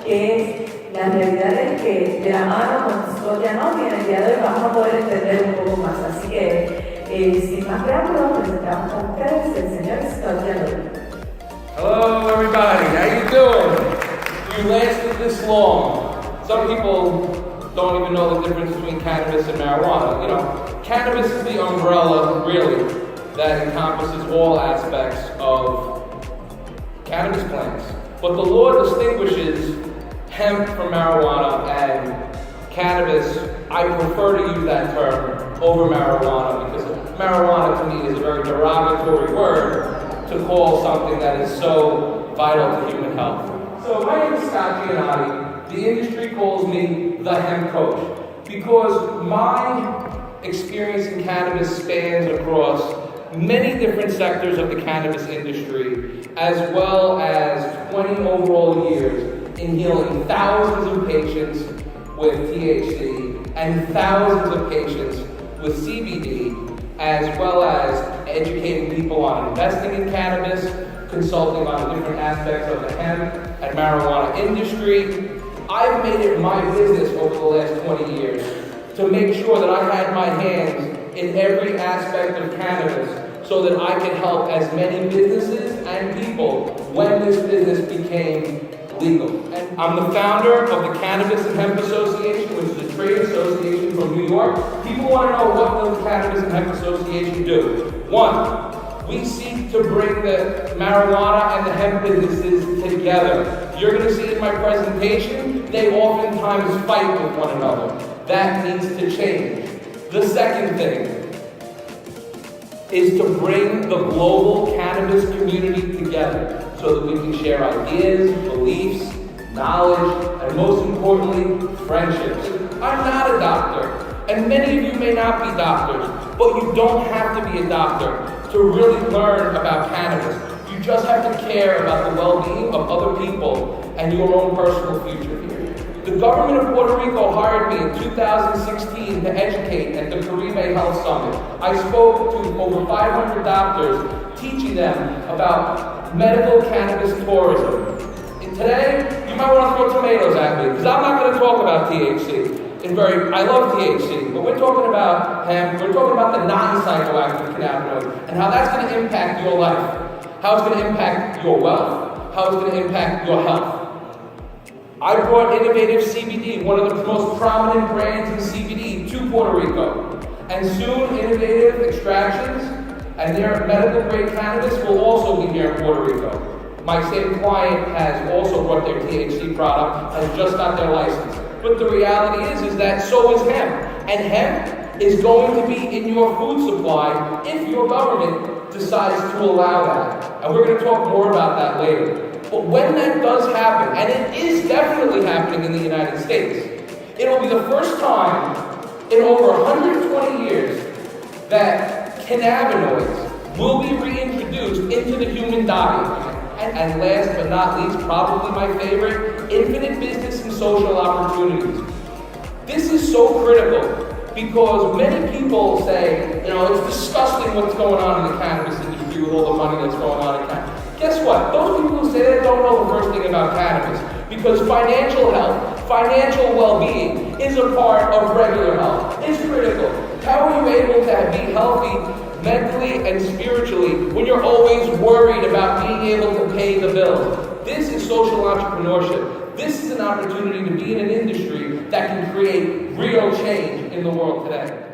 que la realidad es que de la mano con el doctor Giannotti en el día de hoy vamos a poder entender un poco más. Así que, sin más preámbulos, presentamos con ustedes el señor Scott Giannotti. Hello everybody, how you doing? You lasted this long. Some people don't even know the difference between cannabis and marijuana. You know, cannabis is the umbrella, really, that encompasses all aspects of cannabis plants. But the law distinguishes hemp from marijuana, and cannabis, I prefer to use that term over marijuana because marijuana to me is a very derogatory word to call something that is so vital to human health. So my name is Scott Giannotti. The industry calls me the hemp coach because my experience in cannabis spans across many different sectors of the cannabis industry, as well as 20 overall years in healing thousands of patients with THC and thousands of patients with CBD, as well as educating people on investing in cannabis, consulting on different aspects of the hemp and marijuana industry. I've made it my business over the last 20 years to make sure that I had my hands in every aspect of cannabis so that I could help as many businesses and people when this business became legal. And I'm the founder of the Cannabis and Hemp Association, which is a trade association from New York. People want to know what the Cannabis and Hemp Association do. One, we seek to bring the marijuana and the hemp businesses together. You're going to see in my presentation, they oftentimes fight with one another. That needs to change. The second thing is to bring the global cannabis community together so that we can share ideas, beliefs, knowledge, and most importantly, friendships. I'm not a doctor, and many of you may not be doctors, but you don't have to be a doctor to really learn about cannabis. You just have to care about the well-being of other people and your own personal future. The government of Puerto Rico hired me in 2016 to educate at the PRMed Health Summit. I spoke to over 500 doctors, teaching them about medical cannabis tourism. And today, you might want to throw tomatoes at me, because I'm not going to talk about THC. I love THC, but we're talking about hemp, we're talking about the non-psychoactive cannabinoid, and how that's going to impact your life, how it's going to impact your wealth, how it's going to impact your health. I brought Innovative CBD, one of the most prominent brands in CBD, to Puerto Rico. And soon, Innovative Extractions and their medical grade cannabis will also be here in Puerto Rico. My same client has also brought their THC product, has just got their license. But the reality is that so is hemp. And hemp is going to be in your food supply if your government decides to allow that. And we're going to talk more about that later. But when that does happen, and it is definitely happening in the United States, it'll be the first time in over 120 years that cannabinoids will be reintroduced into the human diet. And last but not least, probably my favorite, infinite business and social opportunities. This is so critical because many people say, it's disgusting what's going on in the cannabis industry with all the money that's going on in cannabis. Guess what? Those people who say that don't know the first thing about cannabis, because financial health, financial well-being is a part of regular health. It's critical. How are you able to be healthy mentally and spiritually when you're always worried about being able to pay the bills? This is social entrepreneurship. This is an opportunity to be in an industry that can create real change in the world today.